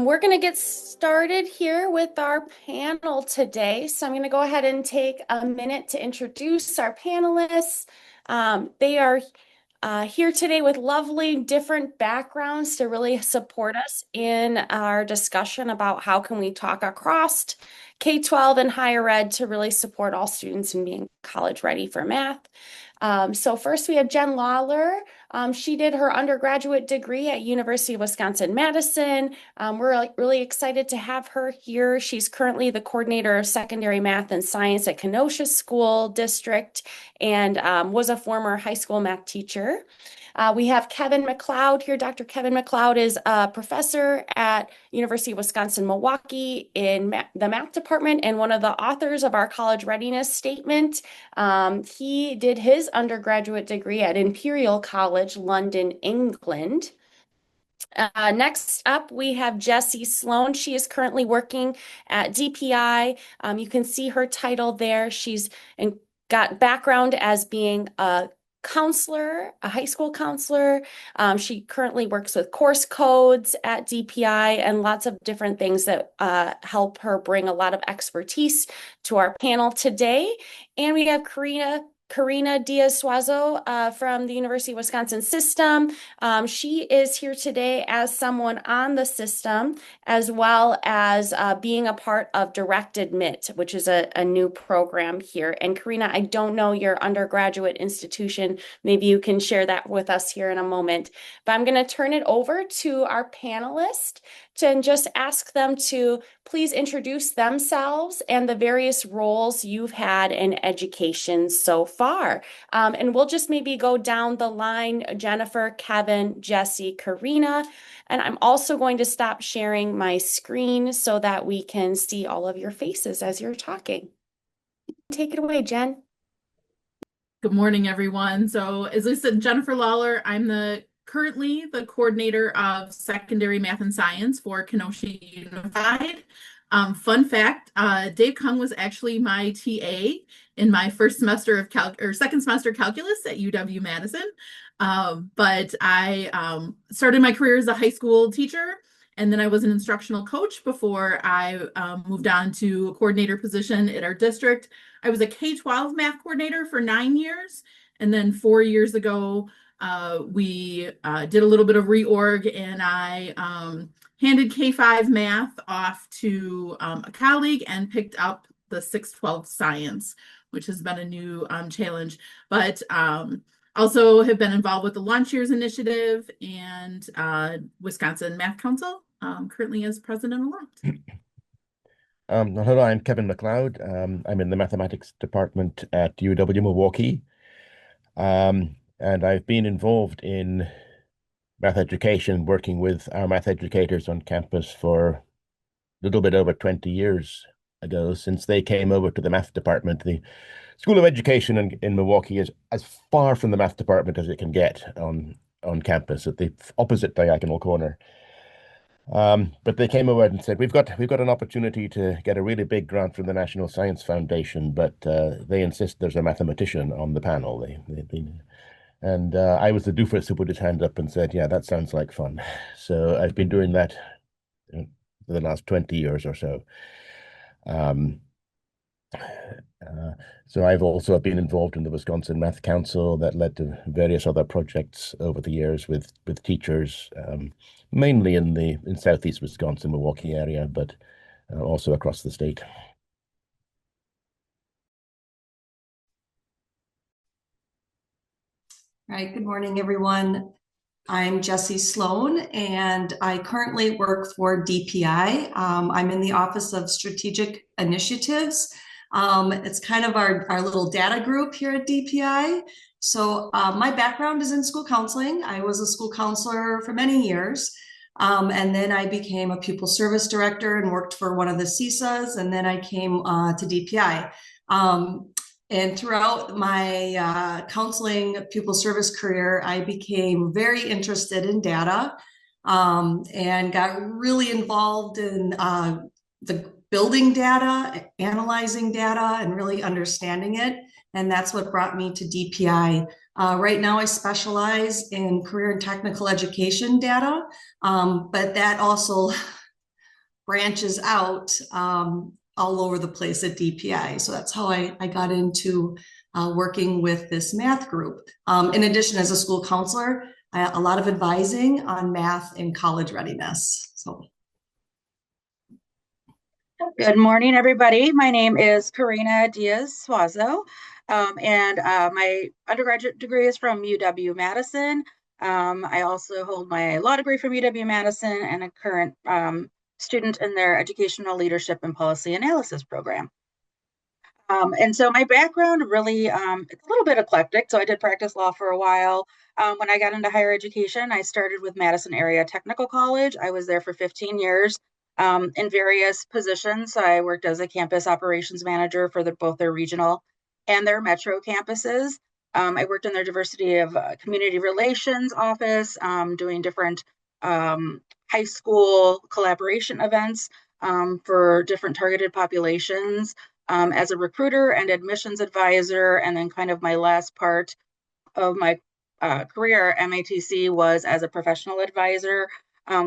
We're going to get started here with our panel today. So I'm going to go ahead and take a minute to introduce our panelists. They are here today with lovely different backgrounds to really support us in our discussion about how can we talk across K-12 and higher ed to really support all students in being college ready for math. So first we have Jen Lawler. She did her undergraduate degree at University of Wisconsin-Madison. We're really excited to have her here. She's currently the coordinator of secondary math and science at Kenosha School District and was a former high school math teacher. We have Kevin McLeod here. Dr. Kevin McLeod is a professor at University of Wisconsin-Milwaukee in the math department and one of the authors of our college readiness statement. He did his undergraduate degree at Imperial College, London, England. Next up, we have Jessie Sloan. She is currently working at DPI. You can see her title there. She's got background as being a counselor, a high school counselor. She currently works with course codes at DPI and lots of different things that help her bring a lot of expertise to our panel today. And we have Karina Diaz-Suazo from the University of Wisconsin system. She is here today as someone on the system, as well as being a part of Direct Admit, which is a new program here. And Karina, I don't know your undergraduate institution. Maybe you can share that with us here in a moment. But I'm going to turn it over to our panelists and just ask them to please introduce themselves and the various roles you've had in education so far. And we'll just maybe go down the line, Jennifer, Kevin, Jessie, Karina. And I'm also going to stop sharing my screen so that we can see all of your faces as you're talking. Take it away, Jen. Good morning, everyone. So as I said, Jennifer Lawler, I'm currently the coordinator of secondary math and science for Kenosha Unified. Fun fact, Dave Kung was actually my TA in my first semester of second semester calculus at UW-Madison. But I started my career as a high school teacher, and then I was an instructional coach before I moved on to a coordinator position at our district. I was a K-12 math coordinator for 9 years, and then 4 years ago, we did a little bit of reorg, and I handed K-5 math off to a colleague and picked up the 6-12 science, which has been a new challenge. But also have been involved with the Launch Years Initiative and Wisconsin Math Council, currently as president-elect. Hello, I'm Kevin McLeod. I'm in the mathematics department at UW-Milwaukee. And I've been involved in math education, working with our math educators on campus for a little bit over 20 years ago, since they came over to the math department. The School of Education in Milwaukee is as far from the math department as it can get on campus at the opposite diagonal corner. But they came over and said, we've got an opportunity to get a really big grant from the National Science Foundation, but they insist there's a mathematician on the panel. And I was the doofus who put his hand up and said, yeah, that sounds like fun. So I've been doing that for the last 20 years or so. So I've also been involved in the Wisconsin Math Council that led to various other projects over the years with teachers, mainly in southeast Wisconsin, Milwaukee area, but also across the state. All right, good morning, everyone. I'm Jessie Sloan, and I currently work for DPI. I'm in the Office of Strategic Initiatives. It's kind of our little data group here at DPI. So my background is in school counseling. I was a school counselor for many years. And then I became a pupil service director and worked for one of the CISAs, and then I came to DPI. And throughout my counseling pupil service career, I became very interested in data and got really involved in the building data, analyzing data, and really understanding it. And that's what brought me to DPI. Right now, I specialize in career and technical education data, but that also branches out all over the place at DPI. So that's how I got into working with this math group. In addition, as a school counselor, a lot of advising on math and college readiness. So. Good morning, everybody. My name is Karina Diaz-Suazo, and my undergraduate degree is from UW-Madison. I also hold my law degree from UW-Madison and a current student in their Educational Leadership and Policy Analysis program. And so my background really, it's a little bit eclectic. So I did practice law for a while. When I got into higher education, I started with Madison Area Technical College. I was there for 15 years in various positions. I worked as a campus operations manager for both their regional and their metro campuses. I worked in their diversity of community relations office, doing different high school collaboration events for different targeted populations. As a recruiter and admissions advisor. And then kind of my last part of my career at MATC was as a professional advisor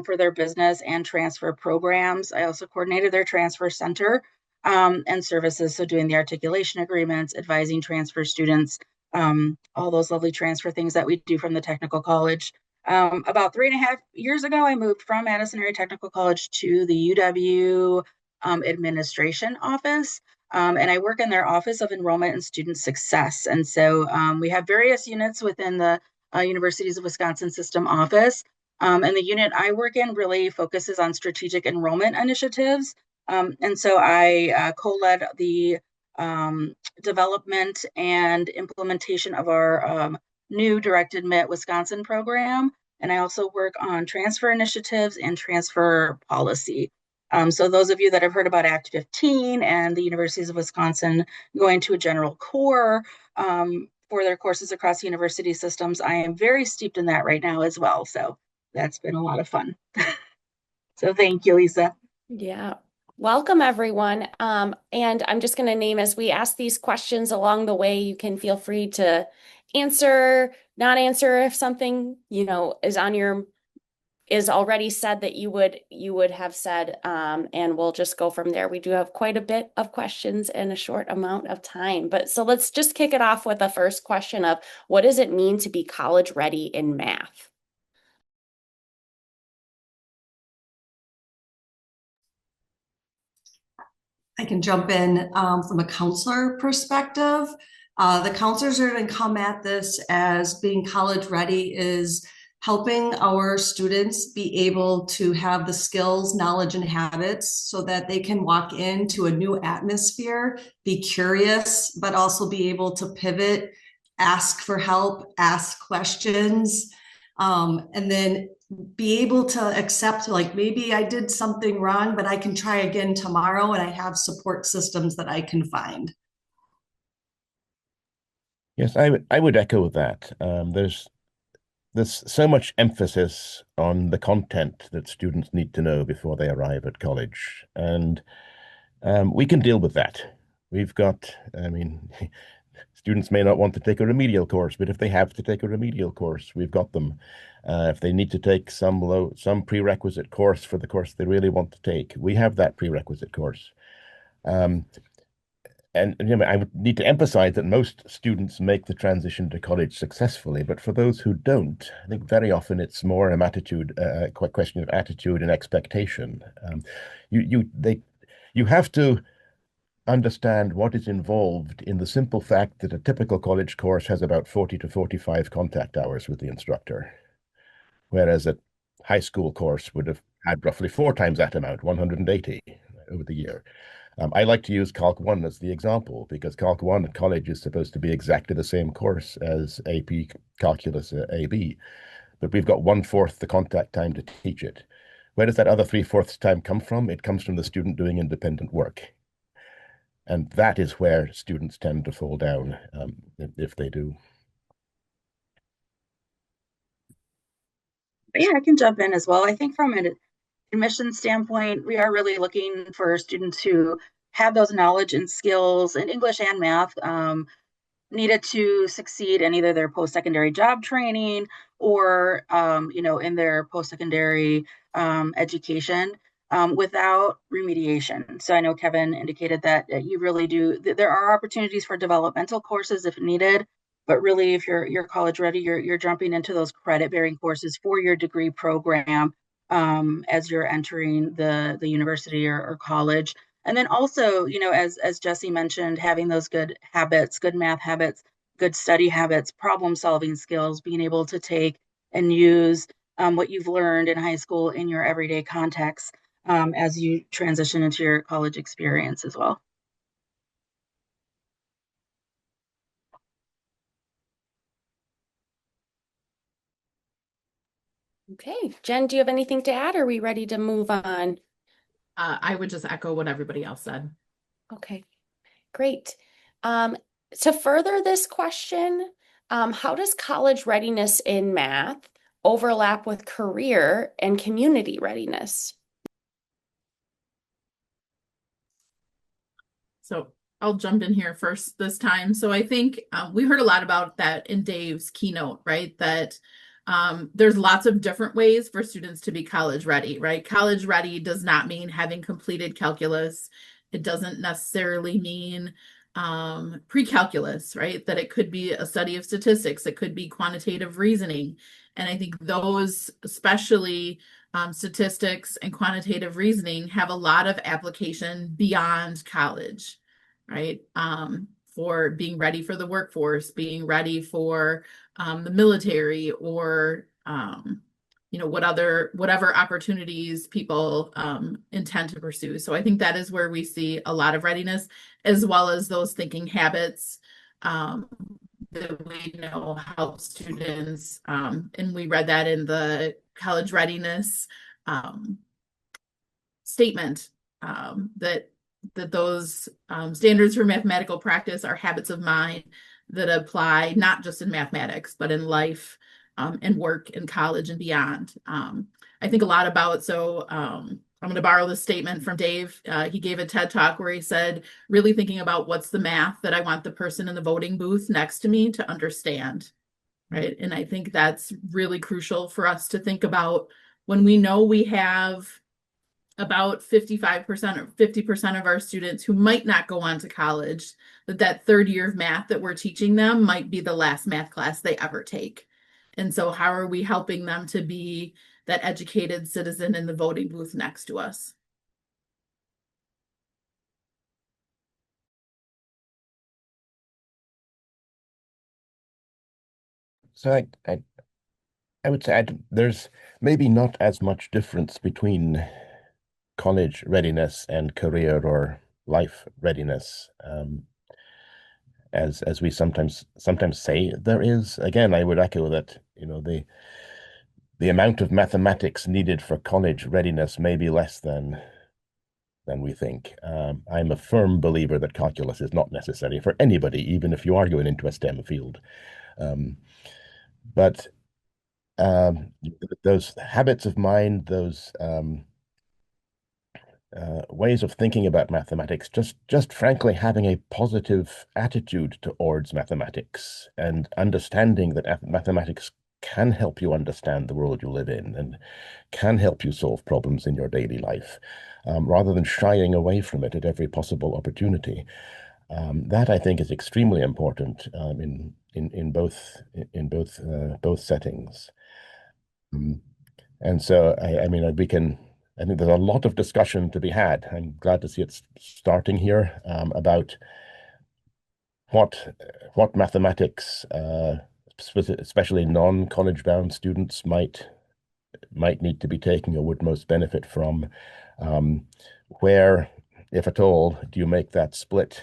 for their business and transfer programs. I also coordinated their transfer center and services. So doing the articulation agreements, advising transfer students, all those lovely transfer things that we do from the technical college. About 3.5 years ago, I moved from Madison Area Technical College to the UW administration office. And I work in their Office of Enrollment and Student Success. And so we have various units within the Universities of Wisconsin System office. And the unit I work in really focuses on strategic enrollment initiatives. And so I co-led the development and implementation of our new Direct Admit Wisconsin program. And I also work on transfer initiatives and transfer policy. So those of you that have heard about Act 15 and the Universities of Wisconsin going to a general core for their courses across university systems, I am very steeped in that right now as well. So that's been a lot of fun. So thank you, Lisa. Yeah. Welcome, everyone. And I'm just going to name, as we ask these questions along the way, you can feel free to answer, not answer if something, is already said that you would have said, and we'll just go from there. We do have quite a bit of questions in a short amount of time, but so let's just kick it off with the first question of what does it mean to be college ready in math? I can jump in from a counselor perspective. The counselors are going to come at this as being college ready is helping our students be able to have the skills, knowledge, and habits so that they can walk into a new atmosphere, be curious, but also be able to pivot, ask for help, ask questions, and then be able to accept, like, maybe I did something wrong, but I can try again tomorrow, and I have support systems that I can find. Yes, I would echo that. There's so much emphasis on the content that students need to know before they arrive at college, and we can deal with that. We've got, students may not want to take a remedial course, but if they have to take a remedial course, we've got them. If they need to take some prerequisite course for the course they really want to take, we have that prerequisite course. And I would need to emphasize that most students make the transition to college successfully, but for those who don't, I think very often it's more a question of attitude and expectation. You have to understand what is involved in the simple fact that a typical college course has about 40 to 45 contact hours with the instructor, whereas a high school course would have had roughly 4 times that amount, 180 over the year. I like to use Calc 1 as the example because Calc 1 at college is supposed to be exactly the same course as AP Calculus AB, but we've got 1/4 the contact time to teach it. Where does that other 3/4 time come from? It comes from the student doing independent work. And that is where students tend to fall down if they do. Yeah, I can jump in as well. I think from an admission standpoint, we are really looking for students who have those knowledge and skills in English and math needed to succeed in either their post-secondary job training or, in their post-secondary education. without remediation. So I know Kevin indicated that you really do, there are opportunities for developmental courses if needed, but really if you're college ready, you're jumping into those credit bearing courses for your degree program as you're entering the university or college. And then also, you know, as Jesse mentioned, having those good habits, good math habits, good study habits, problem solving skills, being able to take and use what you've learned in high school in your everyday context as you transition into your college experience as well. Okay, Jen, do you have anything to add? Or are we ready to move on? I would just echo what everybody else said. Okay, great. To further this question, how does college readiness in math overlap with career and community readiness? So I'll jump in here first this time. So I think we heard a lot about that in Dave's keynote, right? That there's lots of different ways for students to be college ready, right? College ready does not mean having completed calculus. It doesn't necessarily mean pre-calculus, right? That it could be a study of statistics. It could be quantitative reasoning. And I think those, especially statistics and quantitative reasoning, have a lot of application beyond college, right? For being ready for the workforce, being ready for the military, or you know, whatever opportunities people intend to pursue. So I think that is where we see a lot of readiness, as well as those thinking habits that we know help students. And we read that in the college readiness statement, that those standards for mathematical practice are habits of mind that apply not just in mathematics, but in life and work in college and beyond. I think a lot about, so I'm going to borrow this statement from Dave. He gave a TED Talk where he said, really thinking about what's the math that I want the person in the voting booth next to me to understand, right? And I think that's really crucial for us to think about when we know we have about 55% or 50% of our students who might not go on to college, that third year of math that we're teaching them might be the last math class they ever take. And so how are we helping them to be that educated citizen in the voting booth next to us? So I would say there's maybe not as much difference between college readiness and career or life readiness as we sometimes say there is. Again, I would echo that, you know, the amount of mathematics needed for college readiness may be less than we think. I'm a firm believer that calculus is not necessary for anybody, even if you are going into a STEM field. But those habits of mind, those ways of thinking about mathematics, just frankly having a positive attitude towards mathematics and understanding that mathematics can help you understand the world you live in and can help you solve problems in your daily life, rather than shying away from it at every possible opportunity. That I think is extremely important in both settings. And so I mean I think there's a lot of discussion to be had. I'm glad to see it's starting here about what mathematics, especially non-college bound students, might need to be taking or would most benefit from. Where, if at all, do you make that split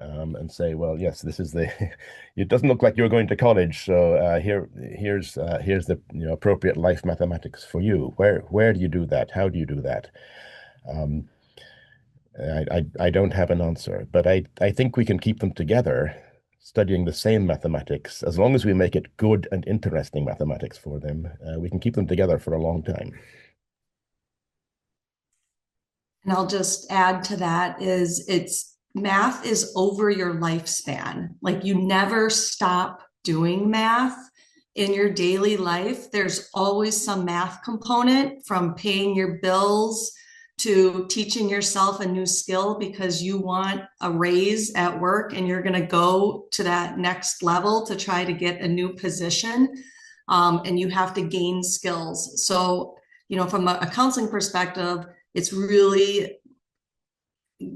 and say, well, yes, this is it doesn't look like you're going to college, so here's the appropriate life mathematics for you. Where do you do that? How do you do that? I don't have an answer, but I think we can keep them together, studying the same mathematics. As long as we make it good and interesting mathematics for them, we can keep them together for a long time. And I'll just add to that math is over your lifespan. Like, you never stop doing math in your daily life. There's always some math component, from paying your bills to teaching yourself a new skill because you want a raise at work and you're going to go to that next level to try to get a new position, and you have to gain skills. So, from a counseling perspective, it's really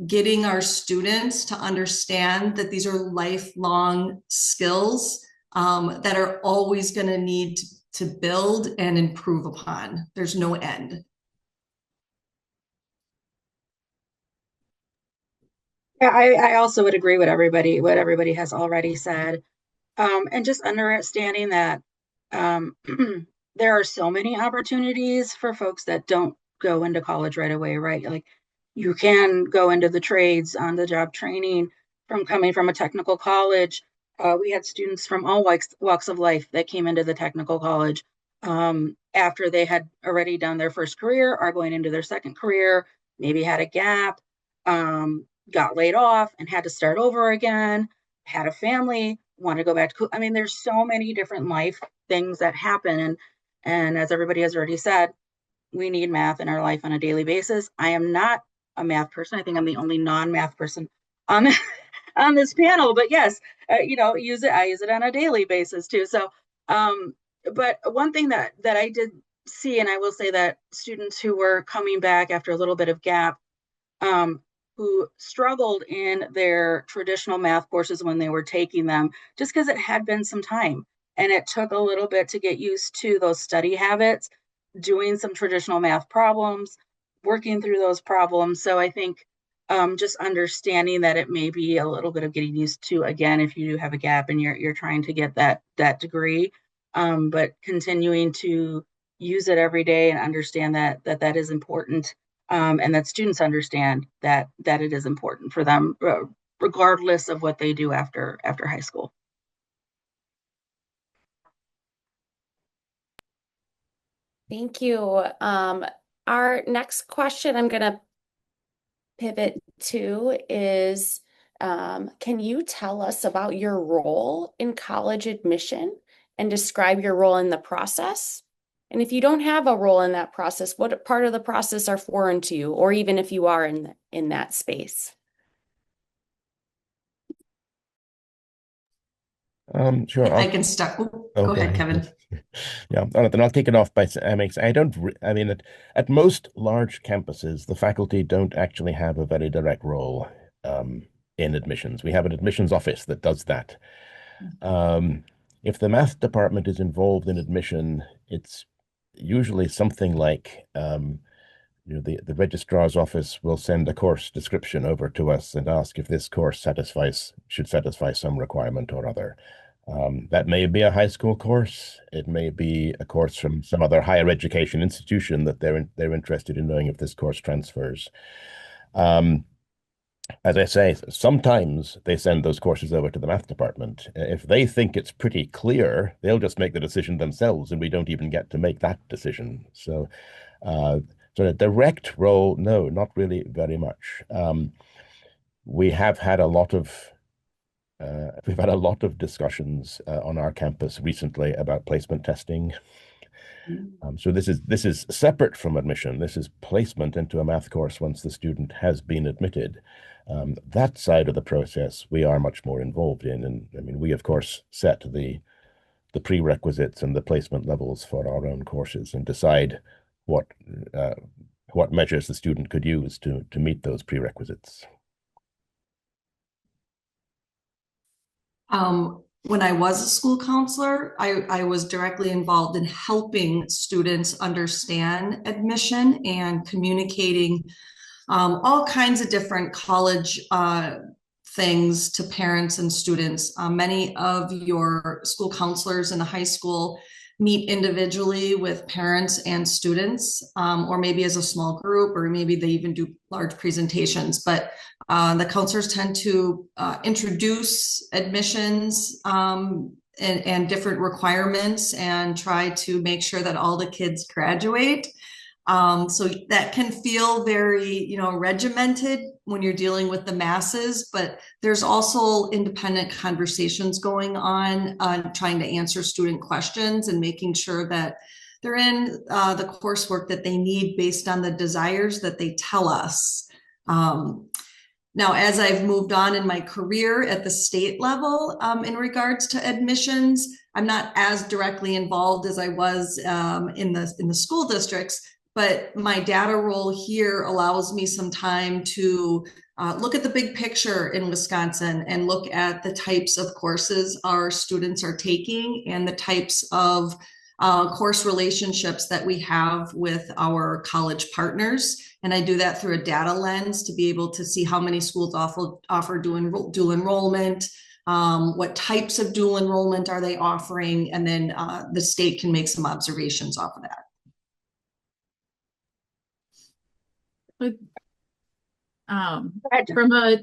getting our students to understand that these are lifelong skills that are always going to need to build and improve upon. There's no end. Yeah, I also would agree with what everybody has already said. And just understanding that there are so many opportunities for folks that don't go into college right away, right? Like you can go into the trades, on the job training from coming from a technical college. We had students from all walks of life that came into the technical college after they had already done their first career, are going into their second career, maybe had a gap, got laid off and had to start over again, had a family, want to go back to, I mean, there's so many different life things that happen. And as everybody has already said, we need math in our life on a daily basis. I am not a math person. I think I'm the only non-math person on on this panel, but yes, I use it on a daily basis too. So, but one thing that I did see, and I will say that students who were coming back after a little bit of gap, who struggled in their traditional math courses when they were taking them, just because it had been some time and it took a little bit to get used to those study habits, doing some traditional math problems, working through those problems. So I think just understanding that it may be a little bit of getting used to, again, if you do have a gap and you're trying to get that degree, but continuing to use it every day and understand that is important, and that students understand that it is important for them, regardless of what they do after high school. Thank you. Our next question I'm going to pivot to is, can you tell us about your role in college admission and describe your role in the process? And if you don't have a role in that process, what part of the process are foreign to you, or even if you are in that space? Sure. I can start. Go ahead, Kevin. Yeah, all right, then I'll kick it off by saying, I mean, at most large campuses, the faculty don't actually have a very direct role in admissions. We have an admissions office that does that. If the math department is involved in admission, it's usually something like the registrar's office will send a course description over to us and ask if this course should satisfy some requirement or other. That may be a high school course. It may be a course from some other higher education institution that they're interested in knowing if this course transfers. As I say, sometimes they send those courses over to the math department. If they think it's pretty clear, they'll just make the decision themselves, and we don't even get to make that decision. So a direct role, no, not really very much. We've had a lot of discussions on our campus recently about placement testing. So this is separate from admission. This is placement into a math course once the student has been admitted. That side of the process we are much more involved in, and I mean we of course set the prerequisites and the placement levels for our own courses and decide what measures the student could use to meet those prerequisites. When I was a school counselor, I was directly involved in helping students understand admission and communicating all kinds of different college things to parents and students. Many of your school counselors in the high school meet individually with parents and students, or maybe as a small group, or maybe they even do large presentations. But the counselors tend to introduce admissions and different requirements and try to make sure that all the kids graduate. So that can feel very, regimented when you're dealing with the masses, but there's also independent conversations going on trying to answer student questions and making sure that they're in the coursework that they need based on the desires that they tell us. Now, as I've moved on in my career at the state level in regards to admissions, I'm not as directly involved as I was in the school districts, but my data role here allows me some time to look at the big picture in Wisconsin and look at the types of courses our students are taking and the types of course relationships that we have with our college partners. And I do that through a data lens to be able to see how many schools offer dual enrollment, what types of dual enrollment are they offering, and then the state can make some observations off of that. From a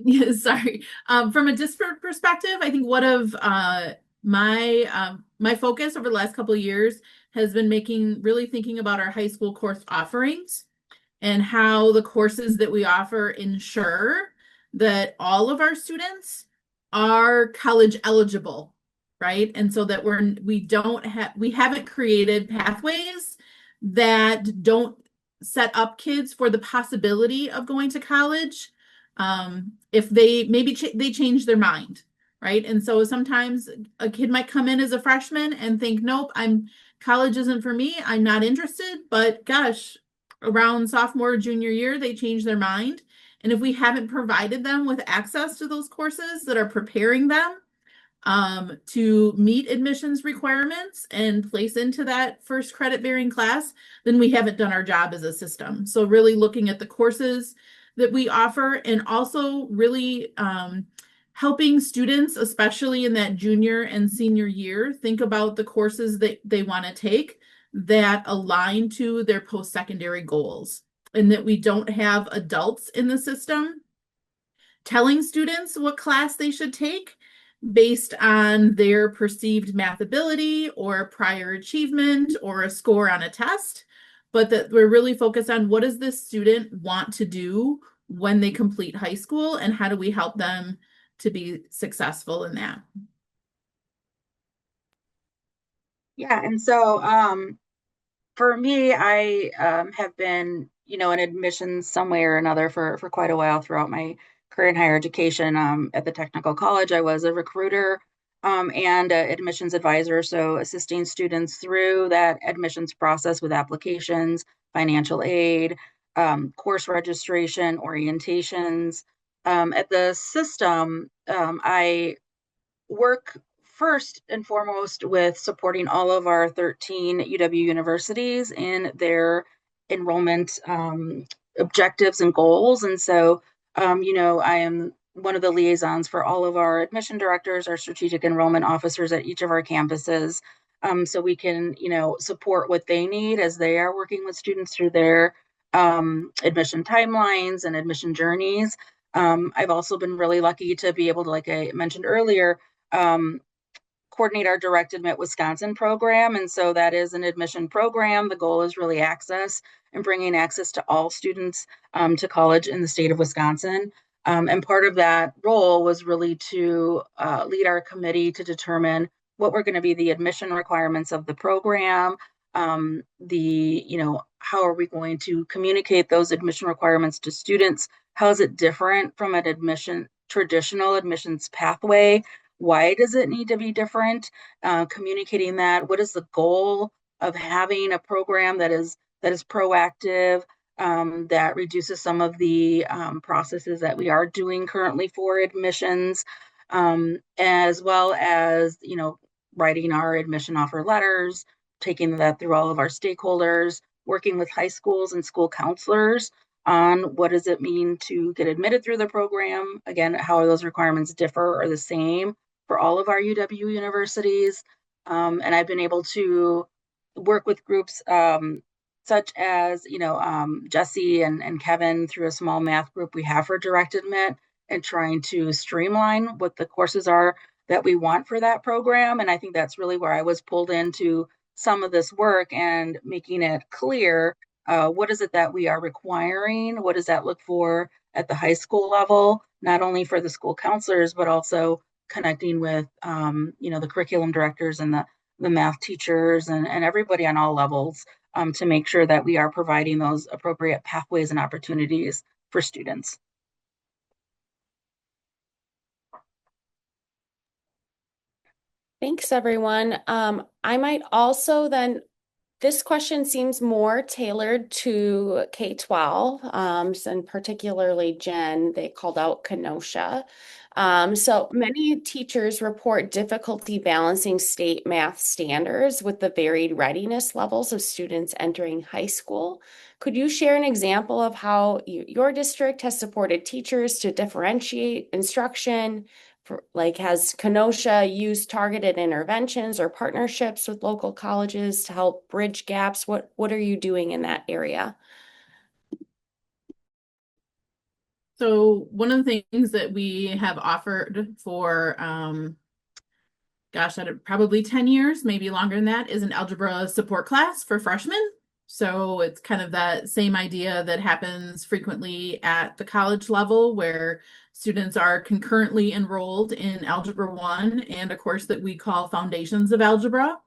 from a district perspective, I think one of my focus over the last couple of years has been really thinking about our high school course offerings and how the courses that we offer ensure that all of our students are college eligible, right? And so that we haven't created pathways that don't set up kids for the possibility of going to college if they they change their mind, right? And so sometimes a kid might come in as a freshman and think, nope, college isn't for me, I'm not interested, but gosh, around sophomore or junior year, they change their mind. And if we haven't provided them with access to those courses that are preparing them to meet admissions requirements and place into that first credit bearing class, then we haven't done our job as a system. So really looking at the courses that we offer and also really helping students, especially in that junior and senior year, think about the courses that they want to take that align to their post-secondary goals, and that we don't have adults in the system telling students what class they should take based on their perceived math ability or prior achievement or a score on a test, but that we're really focused on what does this student want to do when they complete high school and how do we help them to be successful in that. Yeah, and so for me, I have been, in admissions some way or another for quite a while throughout my career in higher education. At the technical college, I was a recruiter and admissions advisor, so assisting students through that admissions process with applications, financial aid, course registration, orientations. At the system, I work first and foremost with supporting all of our 13 UW universities in their enrollment objectives and goals. And so, I am one of the liaisons for all of our admission directors, our strategic enrollment officers at each of our campuses. So we can, support what they need as they are working with students through their admission timelines and admission journeys. I've also been really lucky to be able to, like I mentioned earlier, coordinate our Direct Admit Wisconsin program. And so that is an admission program. The goal is really access and bringing access to all students to college in the state of Wisconsin. And part of that role was really to lead our committee to determine what were going to be the admission requirements of the program, how are we going to communicate those admission requirements to students? How is it different from an traditional admissions pathway? Why does it need to be different? Communicating that. What is the goal of having a program that is proactive, that reduces some of the processes that we are doing currently for admissions, as well as writing our admission offer letters, taking that through all of our stakeholders, working with high schools and school counselors on what does it mean to get admitted through the program. Again, how those requirements differ or the same for all of our UW universities. And I've been able to work with groups such as, Jesse and Kevin through a small math group we have for Direct Admit and trying to streamline what the courses are that we want for that program. And I think that's really where I was pulled into some of this work and making it clear what is it that we are requiring? What does that look for at the high school level, not only for the school counselors, but also connecting with, the curriculum directors and the math teachers and everybody on all levels to make sure that we are providing those appropriate pathways and opportunities for students. Thanks, everyone. I might also then, this question seems more tailored to K-12, and particularly Jen, they called out Kenosha. So many teachers report difficulty balancing state math standards with the varied readiness levels of students entering high school. Could you share an example of how your district has supported teachers to differentiate instruction? Like, has Kenosha used targeted interventions or partnerships with local colleges to help bridge gaps? What are you doing in that area? So one of the things that we have offered for, probably 10 years, maybe longer than that, is an algebra support class for freshmen. So it's kind of that same idea that happens frequently at the college level, where students are concurrently enrolled in Algebra 1 and a course that we call Foundations of Algebra,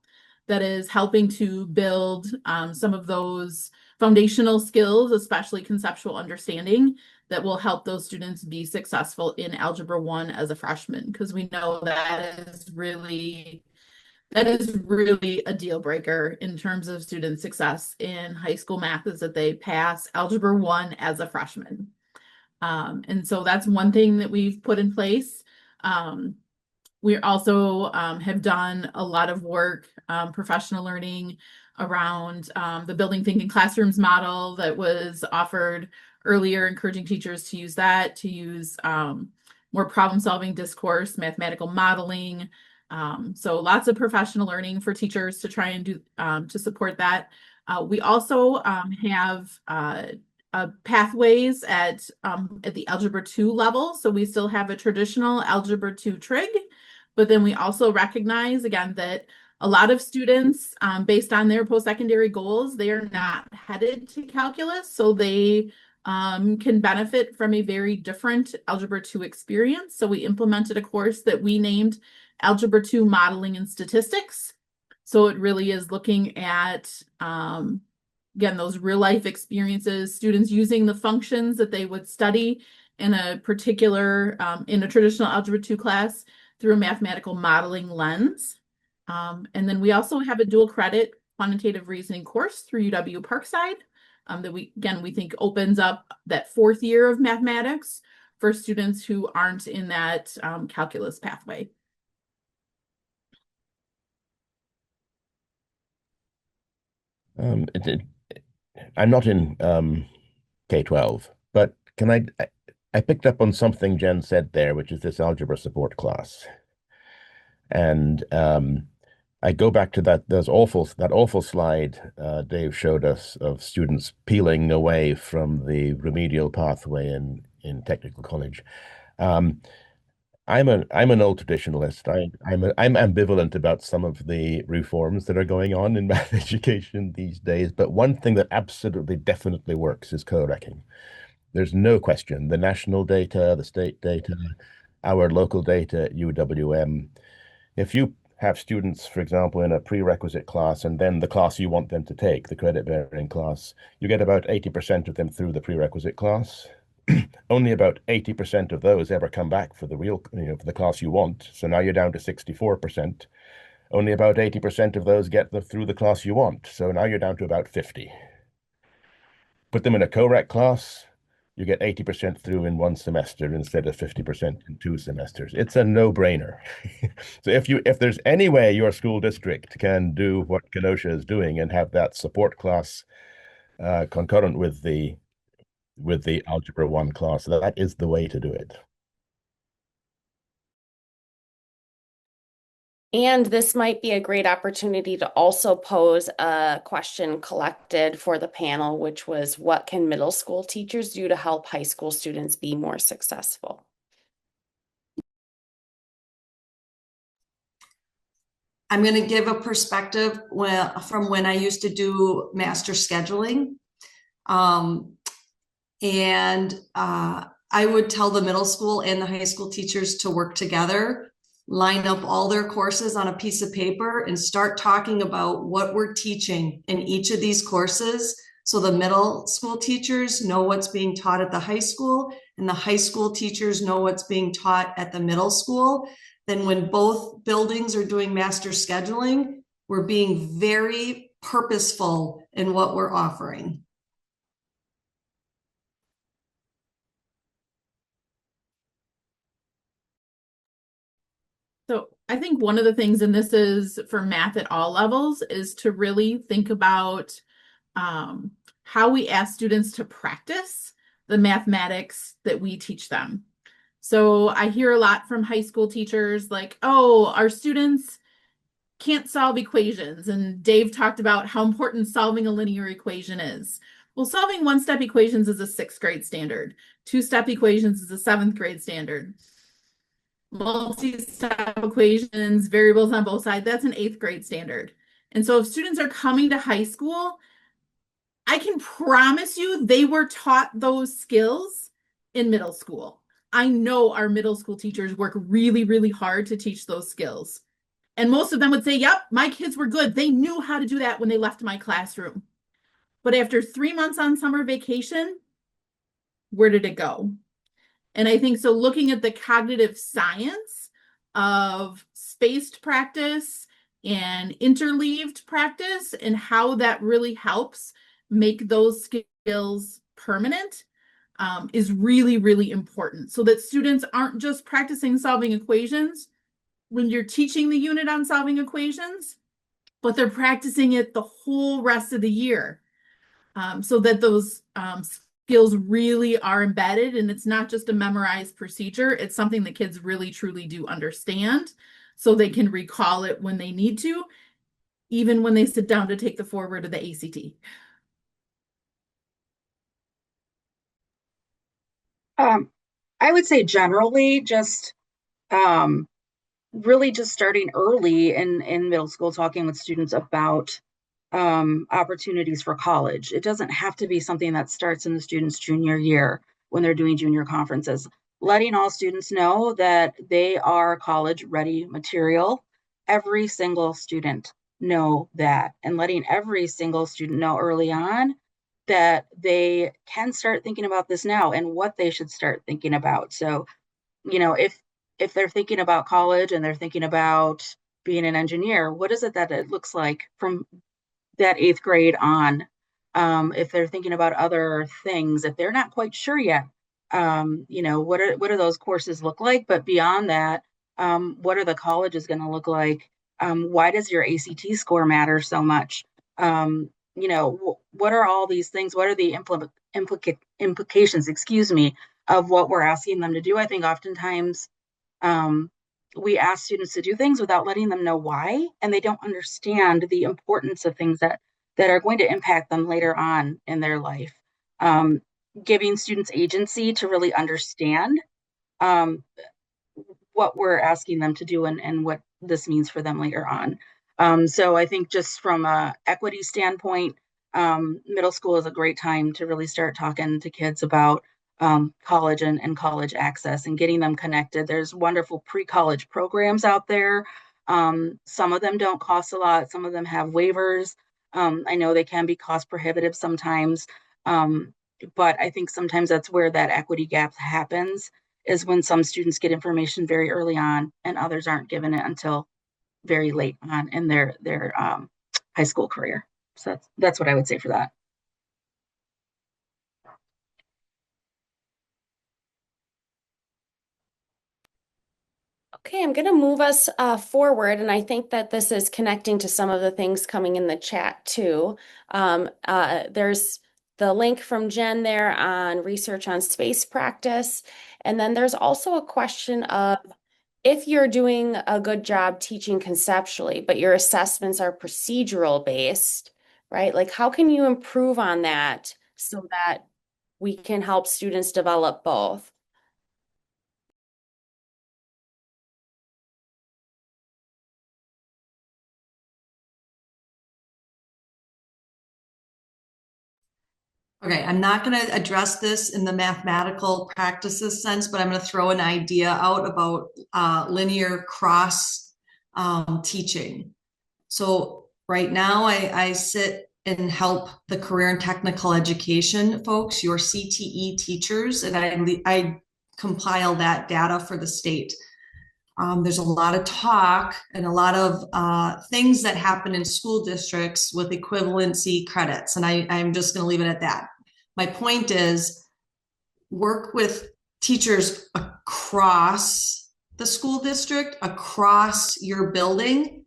that is helping to build some of those foundational skills, especially conceptual understanding, that will help those students be successful in Algebra 1 as a freshman, because we know that is really a deal breaker in terms of student success in high school math, is that they pass Algebra 1 as a freshman. And so that's one thing that we've put in place. We also have done a lot of work, professional learning around the building thinking classrooms model that was offered earlier, encouraging teachers to use that, to use more problem-solving discourse, mathematical modeling. So lots of professional learning for teachers to try and do to support that. We also have pathways at the Algebra 2 level. So we still have a traditional Algebra 2 trig, but then we also recognize, again, that a lot of students, based on their post-secondary goals, they are not headed to calculus, so they can benefit from a very different Algebra 2 experience. So we implemented a course that we named Algebra 2 Modeling and Statistics. So it really is looking at, again, those real-life experiences, students using the functions that they would study in a particular, in a traditional Algebra 2 class through a mathematical modeling lens. And then we also have a dual credit quantitative reasoning course through UW Parkside that we think opens up that 4th year of mathematics for students who aren't in that calculus pathway. I'm not in K-12, but I picked up on something Jen said there, which is this algebra support class. And I go back to that awful slide Dave showed us of students peeling away from the remedial pathway in technical college. I'm an old traditionalist. I'm ambivalent about some of the reforms that are going on in math education these days. But one thing that absolutely definitely works is co-recking. There's no question. The national data, the state data, our local data at UWM. If you have students, for example, in a prerequisite class and then the class you want them to take, the credit-bearing class, you get about 80% of them through the prerequisite class. Only about 80% of those ever come back for the real, for the class you want. So now you're down to 64%. Only about 80% of those get through the class you want. So now you're down to about 50. Put them in a co-rec class, you get 80% through in one semester instead of 50% in 2 semesters. It's a no-brainer. So if there's any way your school district can do what Kenosha is doing and have that support class concurrent with the Algebra 1 class, that is the way to do it. And this might be a great opportunity to also pose a question collected for the panel, which was, what can middle school teachers do to help high school students be more successful? I'm going to give a perspective from when I used to do master scheduling. I would tell the middle school and the high school teachers to work together line up all their courses on a piece of paper and start talking about what we're teaching in each of these courses. So the middle school teachers know what's being taught at the high school, and the high school teachers know what's being taught at the middle school. Then when both buildings are doing master scheduling, we're being very purposeful in what we're offering. So I think one of the things, and this is for math at all levels, is to really think about how we ask students to practice the mathematics that we teach them. So I hear a lot from high school teachers like, oh, our students can't solve equations. And Dave talked about how important solving a linear equation is. Well, solving one-step equations is a 6th grade standard. Two-step equations is a 7th grade standard. Multi-step equations, variables on both sides, that's an 8th grade standard. And so if students are coming to high school, I can promise you they were taught those skills in middle school. I know our middle school teachers work really, really hard to teach those skills. And most of them would say, yep, my kids were good. They knew how to do that when they left my classroom. But after 3 months on summer vacation, where did it go? And I think so looking at the cognitive science of spaced practice and interleaved practice and how that really helps make those skills permanent is really, really important so that students aren't just practicing solving equations when you're teaching the unit on solving equations, but they're practicing it the whole rest of the year so that those skills really are embedded and it's not just a memorized procedure. It's something that kids really, truly do understand so they can recall it when they need to, even when they sit down to take the forward of the ACT. I would say generally just really just starting early in middle school, talking with students about opportunities for college. It doesn't have to be something that starts in the student's junior year when they're doing junior conferences. Letting all students know that they are college ready material. Every single student know that, and letting every single student know early on that they can start thinking about this now and what they should start thinking about. So, if they're thinking about college and they're thinking about being an engineer, what is it that it looks like from that 8th grade on? If they're thinking about other things, if they're not quite sure yet, what are those courses look like? But beyond that, what are the colleges going to look like? Why does your ACT score matter so much? What are all these things? What are the implications, excuse me, of what we're asking them to do? I think oftentimes we ask students to do things without letting them know why, and they don't understand the importance of things that are going to impact them later on in their life. Giving students agency to really understand what we're asking them to do and what this means for them later on. So I think just from a equity standpoint, middle school is a great time to really start talking to kids about college and college access and getting them connected. There's wonderful pre-college programs out there. Some of them don't cost a lot. Some of them have waivers. I know they can be cost prohibitive sometimes. But I think sometimes that's where that equity gap happens, is when some students get information very early on and others aren't given it until very late on in their high school career. So that's what I would say for that. Okay, I'm going to move us forward, and I think that this is connecting to some of the things coming in the chat too. There's the link from Jen there on research on space practice, and then there's also a question of if you're doing a good job teaching conceptually, but your assessments are procedural based, right? Like how can you improve on that so that we can help students develop both? Okay, I'm not going to address this in the mathematical practices sense, but I'm going to throw an idea out about linear cross teaching. So right now I sit and help the career and technical education folks, your CTE teachers, and I compile that data for the state. There's a lot of talk and a lot of things that happen in school districts with equivalency credits, and I'm just going to leave it at that. My point is work with teachers across the school district, across your building,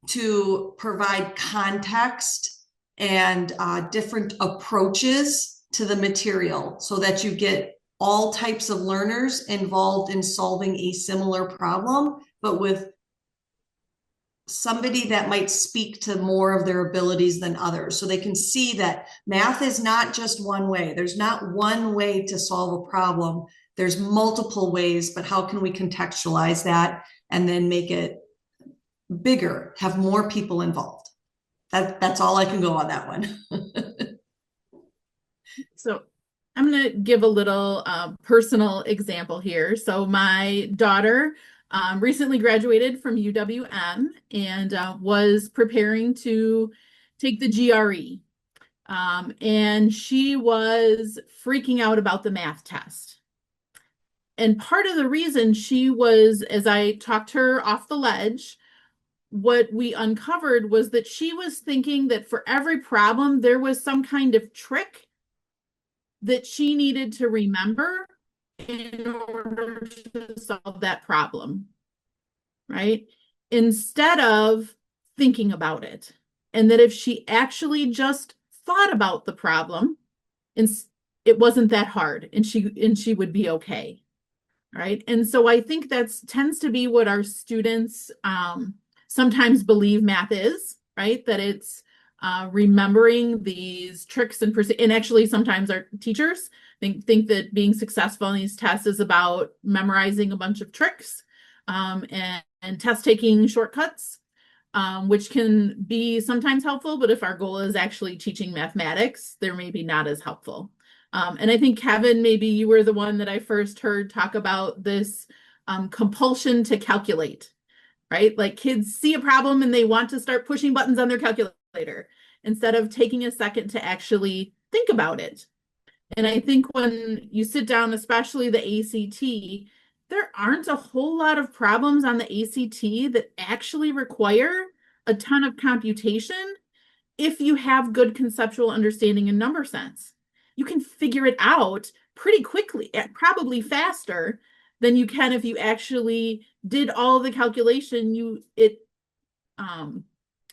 to provide context and different approaches to the material so that you get all types of learners involved in solving a similar problem, but with somebody that might speak to more of their abilities than others, so they can see that math is not just one way. There's not one way to solve a problem. There's multiple ways, but how can we contextualize that and then make it bigger, have more people involved? That's all I can go on that one. So I'm going to give a little personal example here. So my daughter recently graduated from UWM and was preparing to take the GRE. And she was freaking out about the math test. And part of the reason she was, as I talked her off the ledge, what we uncovered was that she was thinking that for every problem, there was some kind of trick that she needed to remember in order to solve that problem, right? Instead of thinking about it. And that if she actually just thought about the problem, it wasn't that hard and she would be okay, right? And so I think that's tends to be what our students sometimes believe math is, right? That it's remembering these tricks and actually sometimes our teachers think that being successful in these tests is about memorizing a bunch of tricks and test taking shortcuts, which can be sometimes helpful, but if our goal is actually teaching mathematics, they're maybe not as helpful. And I think, Kevin, maybe you were the one that I first heard talk about this compulsion to calculate, right? Like kids see a problem and they want to start pushing buttons on their calculator instead of taking a second to actually think about it. And I think when you sit down, especially the ACT, there aren't a whole lot of problems on the ACT that actually require a ton of computation if you have good conceptual understanding in number sense. You can figure it out pretty quickly, probably faster than you can if you actually did all the calculation it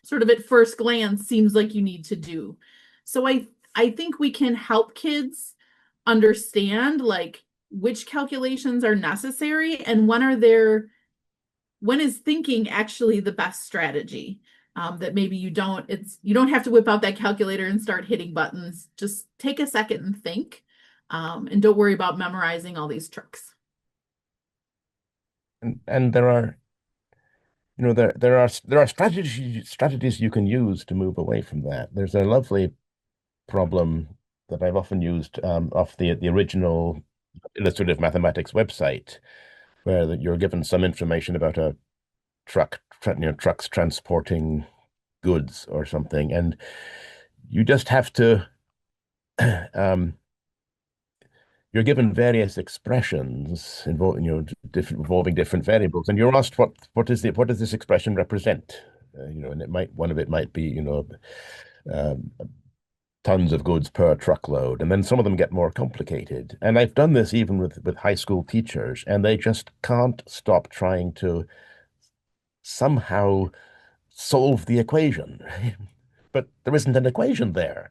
sort of at first glance seems like you need to do. So I think we can help kids understand like which calculations are necessary and when is thinking actually the best strategy. That maybe you don't have to whip out that calculator and start hitting buttons. Just take a second and think, and don't worry about memorizing all these tricks. And there are, there are strategies you can use to move away from that. There's a lovely problem that I've often used off the original illustrative mathematics website, where you're given some information about a trucks transporting goods or something, and you just have to you're given various expressions involving involving different variables, and you're asked what does this expression represent? And one of it might be tons of goods per truckload, and then some of them get more complicated. And I've done this even with high school teachers, and they just can't stop trying to somehow solve the equation. But there isn't an equation there.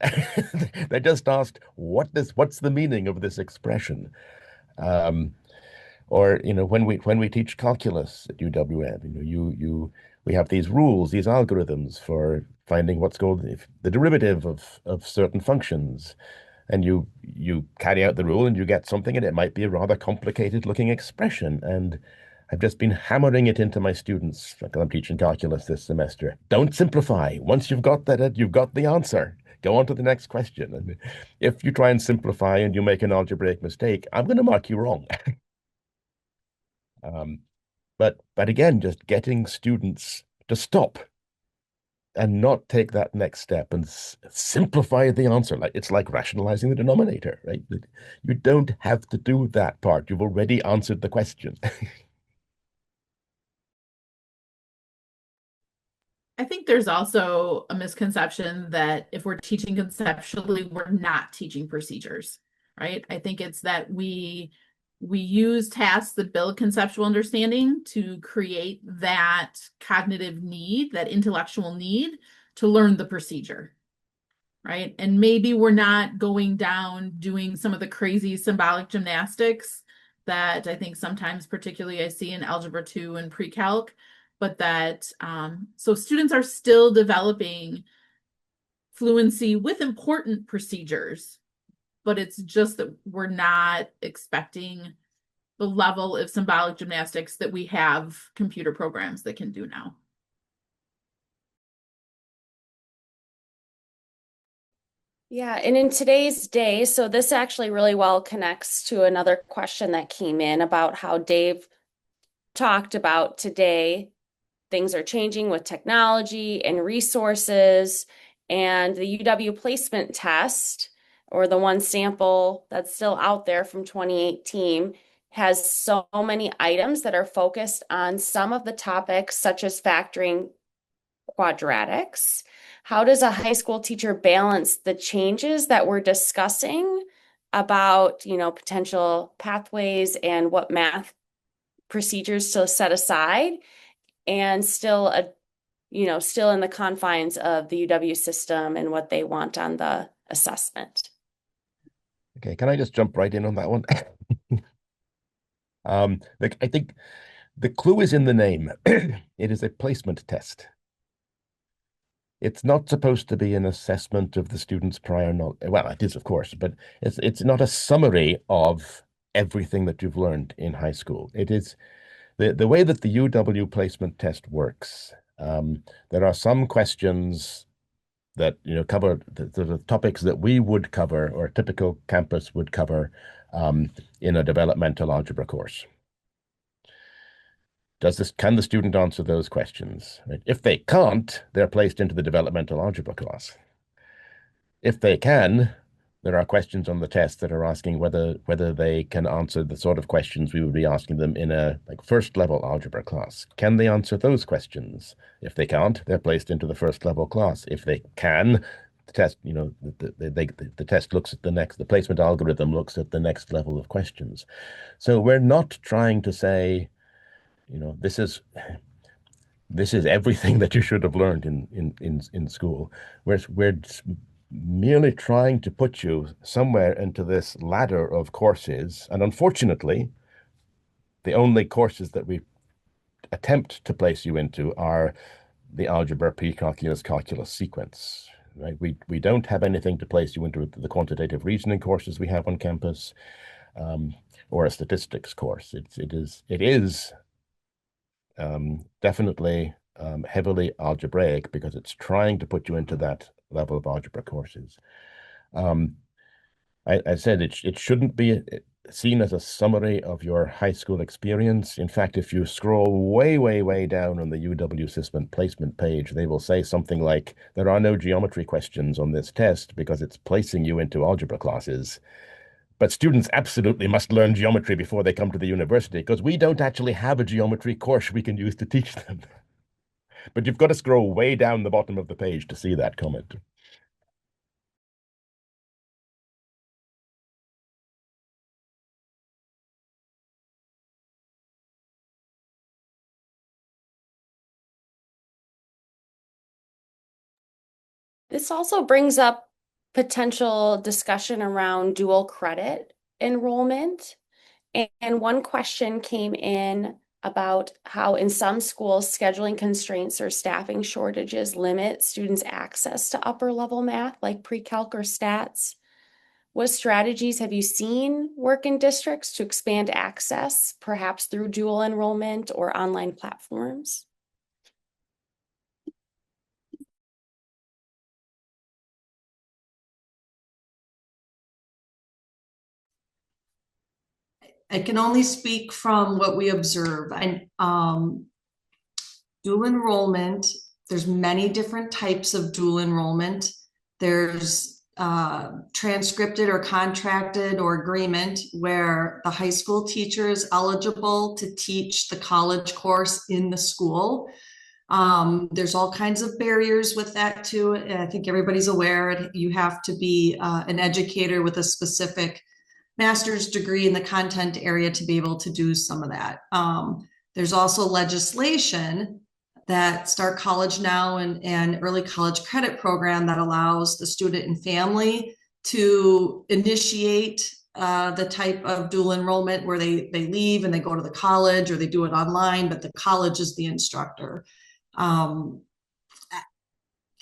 They just asked, what's the meaning of this expression? Or when we teach calculus at UWM, we have these rules, these algorithms for finding what's called the derivative of certain functions. And you carry out the rule and you get something, and it might be a rather complicated looking expression. And I've just been hammering it into my students, like I'm teaching calculus this semester. Don't simplify. Once you've got that, you've got the answer. Go on to the next question. And if you try and simplify and you make an algebraic mistake, I'm going to mark you wrong. But again, just getting students to stop and not take that next step and simplify the answer. Like it's like rationalizing the denominator, right? You don't have to do that part. You've already answered the question. I think there's also a misconception that if we're teaching conceptually, we're not teaching procedures, right? I think it's that we use tasks that build conceptual understanding to create that cognitive need, that intellectual need to learn the procedure, right? And maybe we're not going down doing some of the crazy symbolic gymnastics that I think sometimes, particularly I see in Algebra 2 and pre-calc, but that, so students are still developing fluency with important procedures, but it's just that we're not expecting the level of symbolic gymnastics that we have computer programs that can do now. Yeah, and in today's day, so this actually really well connects to another question that came in about how Dave talked about today. Things are changing with technology and resources, and the UW placement test, or the one sample that's still out there from 2018, has so many items that are focused on some of the topics, such as factoring quadratics. How does a high school teacher balance the changes that we're discussing about, potential pathways and what math procedures to set aside, and still still in the confines of the UW system and what they want on the assessment? Okay, can I just jump right in on that one? I think the clue is in the name. It is a placement test. It's not supposed to be an assessment of the student's prior knowledge. Well, it is, of course, but it's not a summary of everything that you've learned in high school. It is the way that the UW placement test works. There are some questions that cover the topics that we would cover or a typical campus would cover in a developmental algebra course. Can the student answer those questions? Right? If they can't, they're placed into the developmental algebra class. If they can, there are questions on the test that are asking whether they can answer the sort of questions we would be asking them in a first level algebra class. Can they answer those questions? If they can't, they're placed into the first level class. If they can, the test, the test looks at the placement algorithm looks at the next level of questions. So we're not trying to say, this is everything that you should have learned in school. We're merely trying to put you somewhere into this ladder of courses, and unfortunately, the only courses that we attempt to place you into are the algebra, pre-calculus, calculus sequence. Right? We don't have anything to place you into the quantitative reasoning courses we have on campus, or a statistics course. It is definitely heavily algebraic because it's trying to put you into that level of algebra courses. I said it shouldn't be seen as a summary of your high school experience. In fact, if you scroll way, way, way down on the UW system placement page, they will say something like, there are no geometry questions on this test because it's placing you into algebra classes. But students absolutely must learn geometry before they come to the university because we don't actually have a geometry course we can use to teach them. But you've got to scroll way down the bottom of the page to see that comment. This also brings up potential discussion around dual credit enrollment. And one question came in about how in some schools, scheduling constraints or staffing shortages limit students' access to upper level math like pre-calc or stats. What strategies have you seen work in districts to expand access, perhaps through dual enrollment or online platforms? I can only speak from what we observe. Dual enrollment, there's many different types of dual enrollment. There's transcripted or contracted or agreement, where the high school teacher is eligible to teach the college course in the school. There's all kinds of barriers with that too. I think everybody's aware you have to be an educator with a specific master's degree in the content area to be able to do some of that. There's also legislation that Start College Now and Early College Credit Program that allows the student and family to initiate the type of dual enrollment where they leave and they go to the college, or they do it online, but the college is the instructor.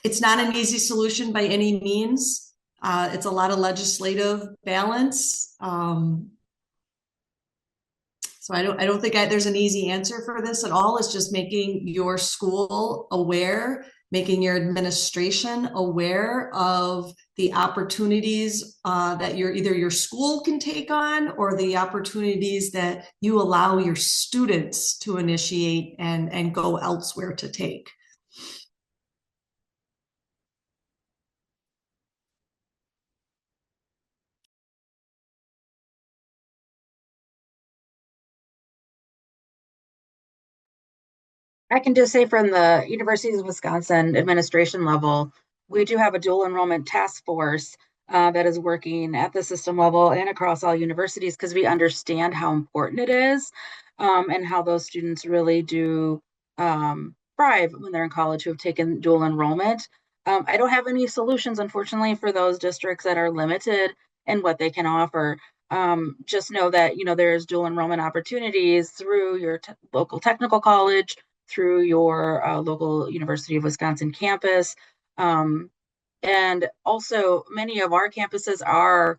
It's not an easy solution by any means. It's a lot of legislative balance. So I don't think there's an easy answer for this at all. It's just making your school aware, making your administration aware of the opportunities that either your school can take on, or the opportunities that you allow your students to initiate and go elsewhere to take. I can just say from the University of Wisconsin administration level, we do have a dual enrollment task force that is working at the system level and across all universities, because we understand how important it is, and how those students really do thrive when they're in college who have taken dual enrollment. I don't have any solutions, unfortunately, for those districts that are limited in what they can offer. Just know that, there's dual enrollment opportunities through your local technical college, through your local University of Wisconsin campus. And also, many of our campuses are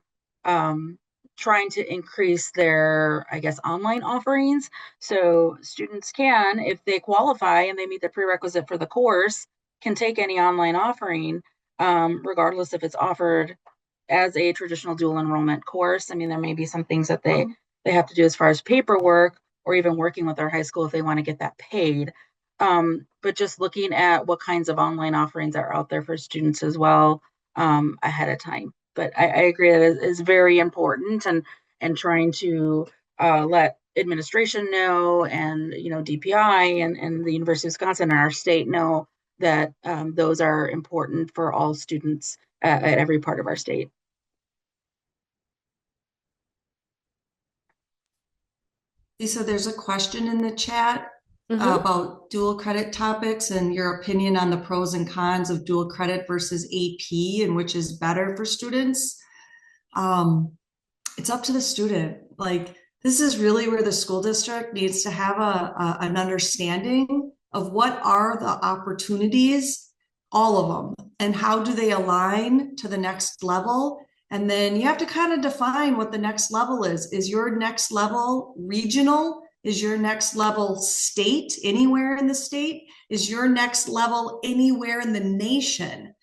trying to increase their, online offerings. So students can, if they qualify and they meet the prerequisite for the course, can take any online offering, regardless if it's offered as a traditional dual enrollment course. I mean, there may be some things that they have to do as far as paperwork, or even working with our high school if they want to get that paid. But just looking at what kinds of online offerings are out there for students as well, ahead of time. But I agree that it is very important, and trying to let administration know, and DPI and the University of Wisconsin and our state know that those are important for all students at every part of our state. Lisa, there's a question in the chat about dual credit topics and your opinion on the pros and cons of dual credit versus AP, and which is better for students. It's up to the student. Like, this is really where the school district needs to have an understanding of what are the opportunities, all of them, and how do they align to the next level. And then you have to kind of define what the next level is. Is your next level regional? Is your next level state, anywhere in the state? Is your next level anywhere in the nation?